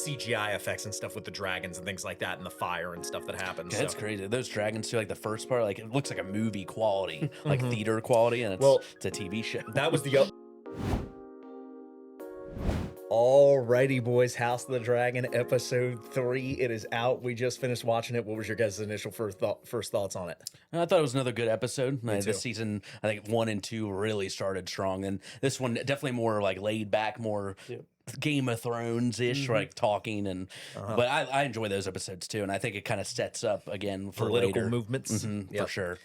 CGI effects and stuff with the dragons and things like that, and the fire and stuff that happens. Yeah, that's crazy. Those dragons too, like the first part, like it looks like a movie quality, like theater quality, and Well, it's a TV show. that was the Alrighty, boys, House of the Dragon episode 3. It is out. We just finished watching it. What was your guys' initial first thoughts on it? I thought it was another good episode. too. This season, I think 1 and 2 really started strong, and this one definitely more like laid back, more Game of Thrones ish, like talking and. But I enjoy those episodes too, and I think it kind of sets up again for Political later. movements. For sure.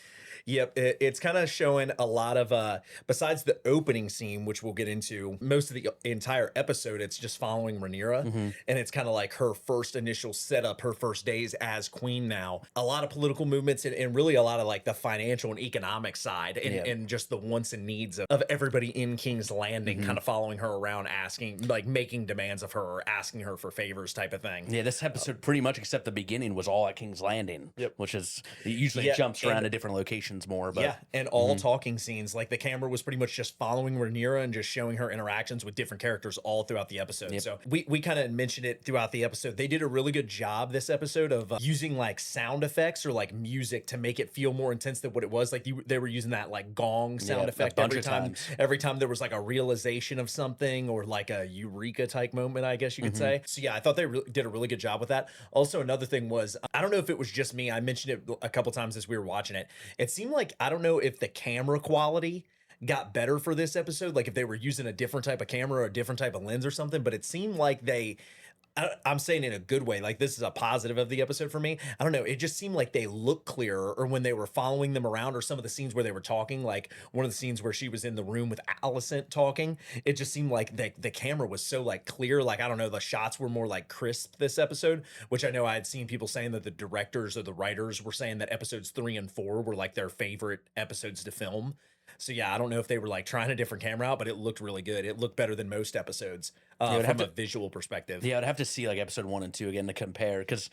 Yep, it's kind of showing a lot of, besides the opening scene, which we'll get into, most of the entire episode, it's just following Rhaenyra, and it's kind of like her first initial setup, her first days as queen now. A lot of political movements and really a lot of like the financial and economic side and just the wants and needs of everybody in King's Landing kind of following her around, asking, like making demands of her or asking her for favors type of thing. Yeah, this episode pretty much, except the beginning, was all at King's Landing, which is usually jumps around to different locations more. But and all talking scenes, like the camera was pretty much just following Rhaenyra and just showing her interactions with different characters all throughout the episode. So we kind of mentioned it throughout the episode. They did a really good job this episode of using like sound effects or like music to make it feel more intense than what it was. Like they were using that like gong sound effect every time there was like a realization of something or like a eureka type moment, I guess you could say. So yeah, I thought they did a really good job with that. Also, another thing was, I don't know if it was just me, I mentioned it a couple times as we were watching it. It seemed like, I don't know if the camera quality got better for this episode, like if they were using a different type of camera or a different type of lens or something, but it seemed like I'm saying in a good way, like this is a positive of the episode for me. I don't know. It just seemed like they looked clearer, or when they were following them around, or some of the scenes where they were talking, like one of the scenes where she was in the room with Alicent talking, it just seemed like the camera was so like clear. Like, I don't know, the shots were more like crisp this episode, which I know I had seen people saying that the directors or the writers were saying that episodes 3 and 4 were like their favorite episodes to film. So yeah, I don't know if they were like trying a different camera out, but it looked really good. It looked better than most episodes from a visual perspective. Yeah, I'd have to see like episode 1 and 2 again to compare, because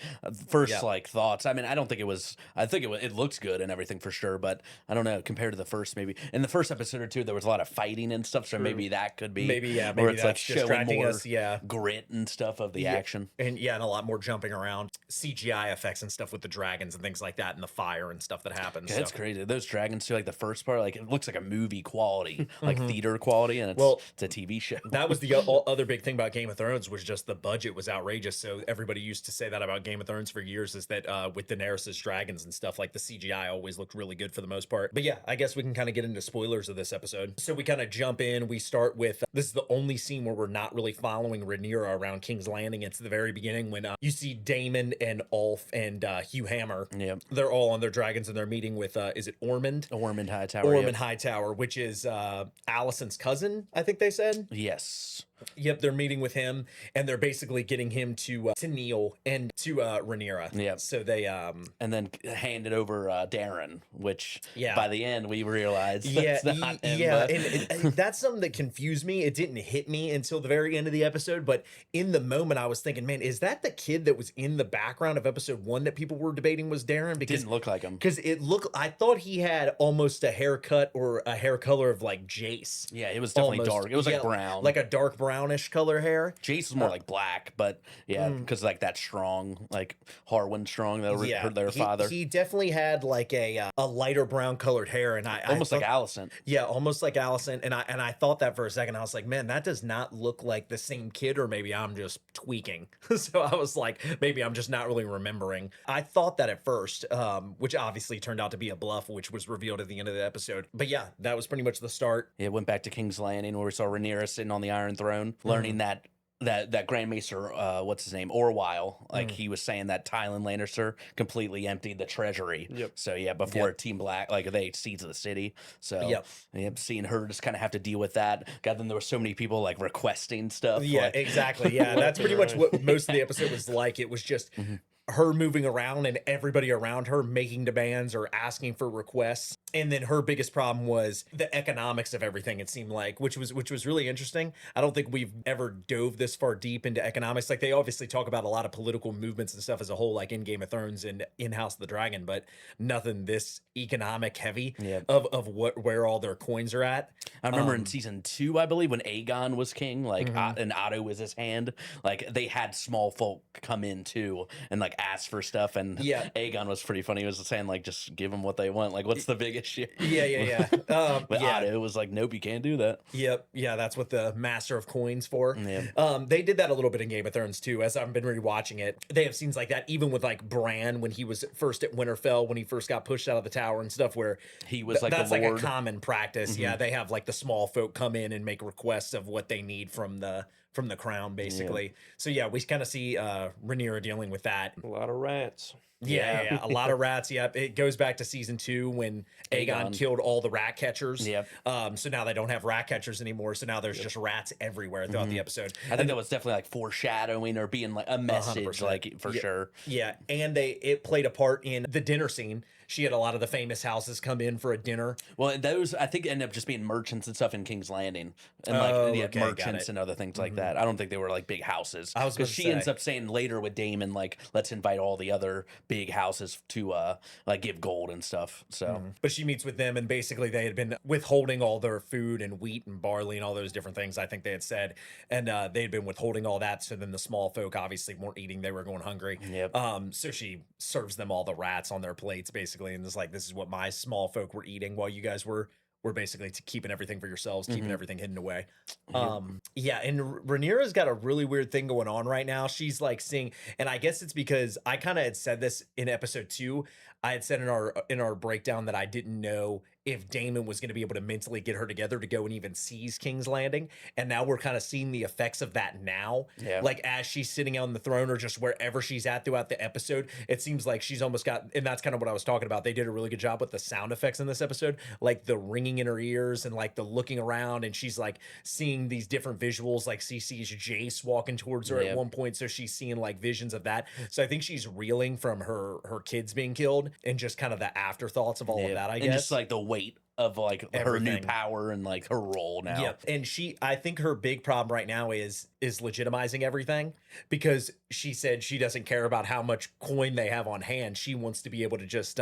first like thoughts. I mean, I don't think it was. I think it looks good and everything for sure, but I don't know, compared to the first, maybe in the first episode or two there was a lot of fighting and stuff, so maybe that could be maybe where it's that's like showing distracting more us. grit and stuff of the action, and a lot more jumping around, CGI effects and stuff with the dragons and things like that, and the fire and stuff that happens. Yeah, it's crazy. Those dragons too, like the first part, like it looks like a movie quality, like theater quality, and it's a TV show. That was the other big thing about Game of Thrones, was just the budget was outrageous. So everybody used to say that about Game of Thrones for years, is that with Daenerys' dragons and stuff, like the CGI always looked really good for the most part. But yeah, I guess we can kind of get into spoilers of this episode. So we kind of jump in. We start with, this is the only scene where we're not really following Rhaenyra around King's Landing. It's the very beginning when you see Daemon and Ulf and Hugh Hammer. Yeah, they're all on their dragons and they're meeting with, is it Ormond? Ormond Hightower. Ormond Hightower, which is Alicent's cousin, I think they said. Yes. Yep, they're meeting with him, and they're basically getting him to kneel and to Rhaenyra. Yeah. So they and then handed over Darren, which by the end we realized that's not him. Yeah, and that's something that confused me. It didn't hit me until the very end of the episode, but in the moment I was thinking, man, is that the kid that was in the background of episode 1 that people were debating was Darren? Because didn't look like him. Because I thought he had almost a haircut or a hair color of like Jace. Yeah, it was definitely dark. It was like brown, like a dark brownish color hair. Jace was more like black, but because like that strong, like Harwin strong, their father. He definitely had like a lighter brown colored hair, and almost like Alicent. Yeah, almost like Alicent. And I thought that for a second. I was like, man, that does not look like the same kid, or maybe I'm just tweaking. So I was like, maybe I'm just not really remembering. I thought that at first, which obviously turned out to be a bluff, which was revealed at the end of the episode. But yeah, that was pretty much the start. It went back to King's Landing where we saw Rhaenyra sitting on the Iron Throne, learning that Grand Maester, what's his name, Orwyle, like he was saying that Tywin Lannister completely emptied the treasury. So yeah, before Team Black, like they seized the city. So seeing her just kind of have to deal with that. God, then there were so many people like requesting stuff. Yeah, like, exactly. Yeah, that's pretty much what most of the episode was like. It was just her moving around and everybody around her making demands or asking for requests. And then her biggest problem was the economics of everything, it seemed like, which was really interesting. I don't think we've ever dove this far deep into economics. Like, they obviously talk about a lot of political movements and stuff as a whole, like in Game of Thrones and in House of the Dragon, but nothing this economic heavy of where all their coins are at. I remember in season 2, I believe, when Aegon was king, like and Otto was his hand, like they had small folk come in too and like ask for stuff, and Aegon was pretty funny. He was saying like, just give them what they want. Like, what's the big issue? But Otto was like, nope, you can't do that. That's what the Master of Coins for. They did that a little bit in Game of Thrones too. As I've been rewatching it, they have scenes like that, even with like Bran when he was first at Winterfell, when he first got pushed out of the tower and stuff, where he was like that's the like Lord. A common practice. They have like the small folk come in and make requests of what they need from the crown, basically. So we kind of see Rhaenyra dealing with that. A lot of rats. A lot of rats. It goes back to season 2 when Aegon killed all the rat catchers. So now they don't have rat catchers anymore. So now there's just rats everywhere throughout the episode. I think that was definitely like foreshadowing or being like a message, 100%. Like for sure. And it played a part in the dinner scene. She had a lot of the famous houses come in for a dinner. Well, those I think ended up just being merchants and stuff in King's Landing, and like merchants and other things like that. I don't think they were like big houses. Because she ends up saying later with Daemon, like, let's invite all the other big houses to like give gold and stuff. So, but she meets with them, and basically they had been withholding all their food and wheat and barley and all those different things. I think they had said, and they had been withholding all that. So then the small folk obviously weren't eating; they were going hungry. So she serves them all the rats on their plates, basically. And it's like, this is what my small folk were eating while you guys were basically keeping everything for yourselves, keeping everything hidden away. And Rhaenyra's got a really weird thing going on right now. She's like seeing, and I guess it's because I kind of had said this in episode 2. I had said in our breakdown that I didn't know if Daemon was going to be able to mentally get her together to go and even seize King's Landing. And now we're kind of seeing the effects of that now. Like, as she's sitting on the throne or just wherever she's at throughout the episode, it seems like she's almost got, and that's kind of what I was talking about. They did a really good job with the sound effects in this episode, like the ringing in her ears and like the looking around, and she's like seeing these different visuals, like she sees Jace walking towards her at one point. So she's seeing like visions of that. So I think she's reeling from her kids being killed and just kind of the afterthoughts of all of that, I guess. And just like the weight of like her new power and like her role now. And I think her big problem right now is legitimizing everything, because she said she doesn't care about how much coin they have on hand. She wants to be able to just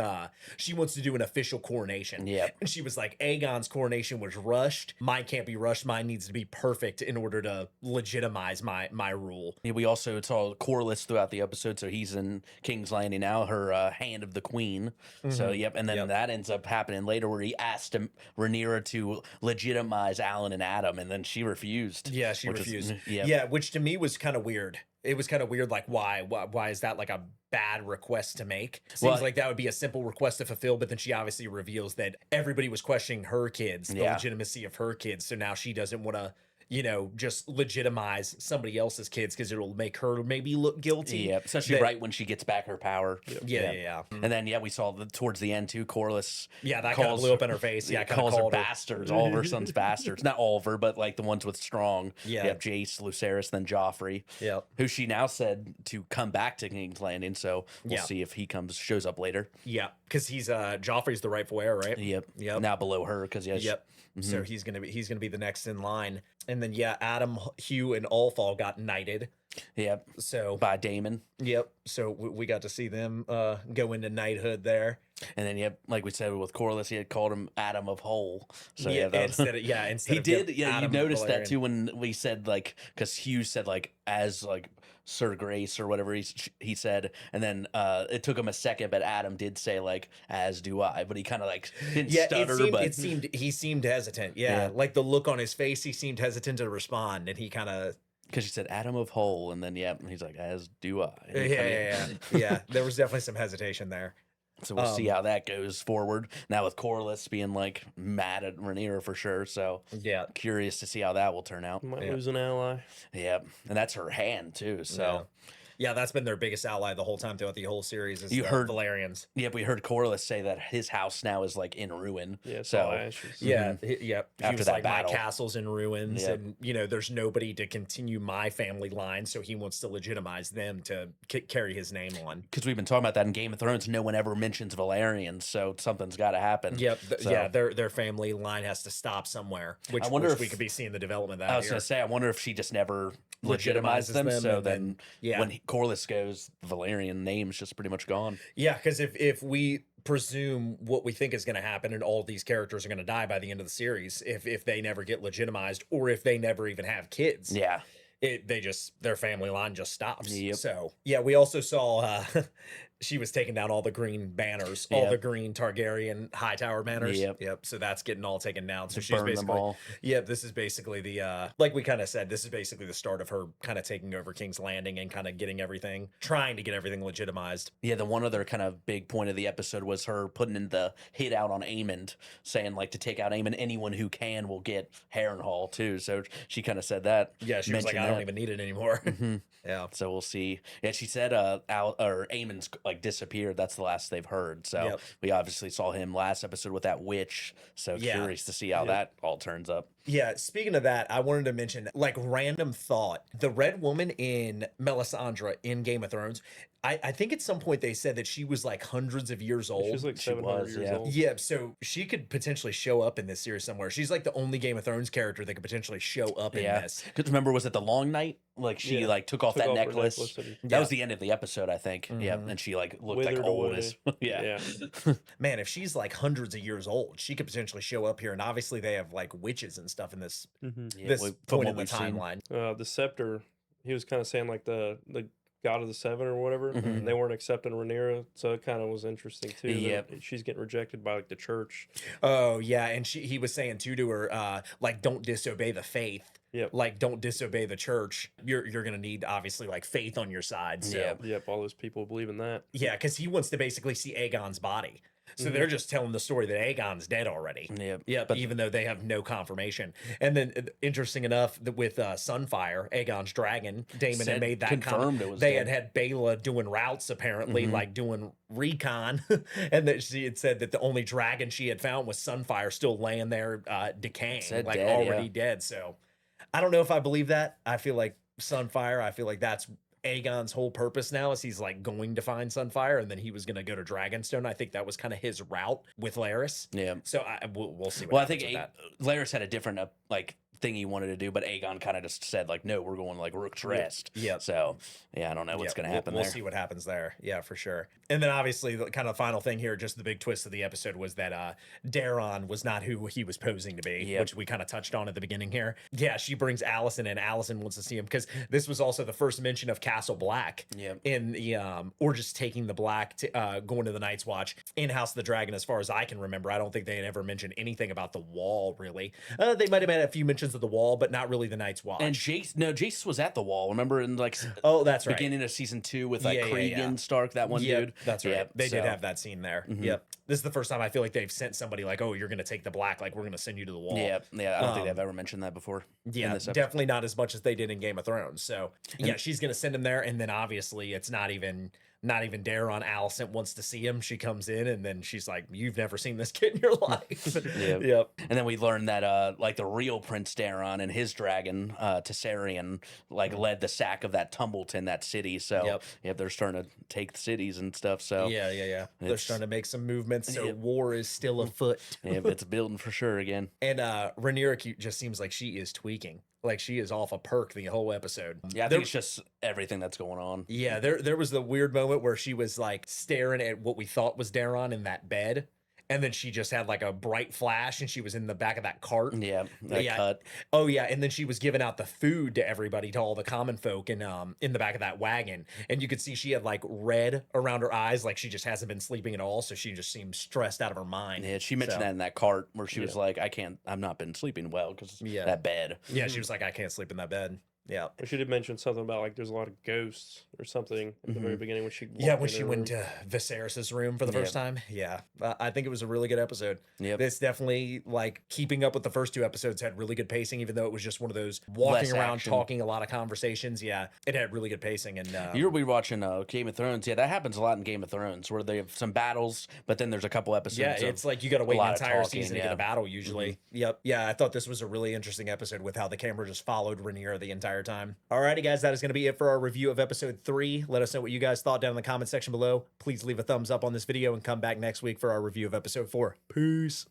she wants to do an official coronation. And she was like, Aegon's coronation was rushed. Mine can't be rushed. Mine needs to be perfect in order to legitimize my rule. We also saw Corlys throughout the episode, so he's in King's Landing now, her hand of the queen. So and then that ends up happening later, where he asked Rhaenyra to legitimize Alan and Adam, and then she refused. She refused. Which to me was kind of weird. It was kind of weird, like, why is that like a bad request to make? Seems like that would be a simple request to fulfill, but then she obviously reveals that everybody was questioning her kids, the legitimacy of her kids, so now she doesn't want to, just legitimize somebody else's kids because it'll make her maybe look guilty. Especially right when she gets back her power. And then we saw towards the end too, Corlys. That kind of blew up in her face. Calls her bastards. All of her sons bastards. Not all of her, but like the ones with strong. You have Jace, Lucerys, then Joffrey. Who she now said to come back to King's Landing. So we'll see if he shows up later. Because he's Joffrey's the rightful heir, right? Now below her because So he's gonna be the next in line. And then Adam, Hugh, and Ulfal got knighted. So by Daemon. So we got to see them go into knighthood there. And then like we said with Corlys, he had called him Adam of Hole. So instead he did. You noticed that too when we said like, because Hugh said like as like Sir Grace or whatever he said, and then it took him a second, but Adam did say like as do I, but he kind of like didn't stutter. He seemed hestant. Like the look on his face, he seemed hesitant to respond, and he kind of. Because she said Adam of Hole, and then he's like, as do I. There was definitely some hesitation there. So we'll see how that goes forward. Now with Corlys being like mad at Rhaenyra for sure. So curious to see how that will turn out. Might lose an ally. And that's her hand too. So Yeah, that's been their biggest ally the whole time throughout the whole series is You the heard- Valerians. Yeah, we heard Corlys say that his house now is like in ruin. Yeah, it's all so ashes. Yeah, he After was that like, battle. my castle's in ruins, Yep. and there's nobody to continue my family line, so he wants to legitimize them to carry his name on. because we've been talking about that in Game of Thrones, no one ever mentions Valerians, so something's got to happen. Yep, So- yeah, their family line has to stop somewhere, which I wonder which if- we could be seeing the development of that I was here. going to say, I wonder if she just never Legitimizes legitimized them. them, So and then, then- yeah. when Corlys goes, the Valerian name's just pretty much gone. Yeah, because if we presume what we think is going to happen and all these characters are going to die by the end of the series, if they never get legitimized or if they never even have kids, Yeah. their family line just stops. Yep. So yeah, we also saw she was taking down all the green banners, all Yep. the green Targaryen Hightower banners. Yep. So that's getting all taken down. So Just she's burn them basically all. this is basically the like we kind of said, this is basically the start of her kind of taking over King's Landing and kind of getting everything, trying to get everything legitimized. Yeah, the one other kind of big point of the episode was her putting in the hit out on Aemond, saying like to take out Aemond, anyone who can will get Harrenhal too. So she kind of said that. Yeah, she was like, mentioned I don't that. even need it anymore. Mhm. Yeah. So we'll see. Yeah, she said Aemon's like disappeared. That's the last they've heard. So Yep. we obviously saw him last episode with that witch. So Yeah. curious to see how that all turns up. Yeah, speaking of that, I wanted to mention, like, random thought. The red woman in Melisandre in Game of Thrones, I think at some point they said that she was like hundreds of years old. She was like She 700 was, years yeah. old. Yeah, so she could potentially show up in this series somewhere. She's like the only Game of Thrones character that could potentially show up in Yeah. this. Because remember, was it the long night? Like she Yeah. like took off that Took off her necklace. necklace and- That Yeah. was the end of the episode, I think. Yeah, Mhm. and she like looked Withered like old away. as yeah. Man, if she's like hundreds of years old, she could potentially show up here. And obviously they have like witches and stuff in this Mhm. Yeah, this from point what in the we've seen. timeline. The scepter, he was kind of saying like the god of the seven or whatever. Mhm. And they weren't accepting Rhaenyra, so it kind of was interesting too. that Yep. she's getting rejected by like the church. Oh yeah, and he was saying too to her, like, don't disobey the faith. Yep. Like, don't disobey the church. You're gonna need obviously like faith on your side. So Yep. Yep, all those people believe in that. yeah, because he wants to basically see Aegon's body. So Mhm. they're just telling the story that Aegon's dead already. Yep. Yeah, But even though they have no confirmation. And then, interesting enough, with Sunfire, Aegon's dragon, Daemon had said- made that confirmed it was They dead. had Bela doing routes apparently, Mhm. like doing recon, and that she had said that the only dragon she had found was Sunfire, still laying there, decaying, Said like dead, already yeah. dead. So I don't know if I believe that. I feel like Sunfire. I feel like that's Aegon's whole purpose now is he's like going to find Sunfire, and then he was going to go to Dragonstone. I think that was kind of his route with Laris. yeah. So we'll see. What Well, I happens think with that. Laris had a different like thing he wanted to do, but Aegon kind of just said like, no, we're going like Rook's Rest. Yep. So yeah, I don't know what's Yeah, going to happen we'll there. see what happens there. Yeah, for sure. And then obviously the kind of final thing here, just the big twist of the episode was that Daron was not who he was posing to be, Yep. which we kind of touched on at the beginning here. Yeah, she brings Allison in. Allison wants to see him because this was also the first mention of Castle Black. Yep. In the or just taking the Black to going to the Night's Watch in House of the Dragon. As far as I can remember, I don't think they had ever mentioned anything about the Wall really. They might have had a few mentions of the Wall, but not really the Night's Watch. And Jace was at the Wall. Remember in like oh, that's right. beginning of season 2 with like Yeah, yeah, Cregan yeah. Stark, that one Yep, dude. that's right. Yep, They so- did have that scene there. Mhm. Yep. This is the first time I feel like they've sent somebody like, oh, you're going to take the Black, like we're going to send you to the Wall. Yeah, I don't think Um, they've ever mentioned that before. in Yeah, this episode. definitely not as much as they did in Game of Thrones. So yeah, she's going to send him there, and then obviously it's not even Daron. Alicent wants to see him. She comes in, and then she's like, "You've never seen this kid in your life." Yep. Yep. And then we learned that like the real Prince Daron and his dragon, Tessarion, like led the sack of that Tumbleton, that city. So Yep. they're starting to take the cities and stuff. So Yeah. They're It's- starting to make some movements. So Yep. war is still afoot. yeah, it's building for sure again. And Rhaenyra just seems like she is tweaking. Like she is off a perk the whole episode. Yeah, I There- think it's just everything that's going on. Yeah, there was the weird moment where she was like staring at what we thought was Daron in that bed, and then she just had like a bright flash, and she was in the back of that cart. Yeah, that Yeah. cut. Oh yeah, and then she was giving out the food to everybody, to all the common folk, and in the back of that wagon, and you could see she had like red around her eyes, like she just hasn't been sleeping at all, so she just seemed stressed out of her mind. Yeah, she mentioned So- that in that cart where she was like, I've not been sleeping well because Yeah. that bed. Yeah, she was like, I can't sleep in that bed. Yeah. And she did mention something about like there's a lot of ghosts or something at the very beginning when she Yeah, walked when in she her went room. to Viserys's room for the first time. Yeah, I think it was a really good episode. Yep. This definitely, like, keeping up with the first 2 episodes, had really good pacing, even though it was just one of those walking Less around, action. talking, a lot of conversations. Yeah, it had really good pacing. And You're rewatching Game of Thrones. Yeah, that happens a lot in Game of Thrones, where they have some battles, but then there's a couple episodes. yeah, it's like you got to wait an lot of entire talking, season to get a battle usually. Yep. Yeah, I thought this was a really interesting episode with how the camera just followed Rhaenyra the entire time. Alrighty, guys, that is going to be it for our review of episode 3. Let us know what you guys thought down in the comment section below. Please leave a thumbs up on this video and come back next week for our review of episode 4. Peace.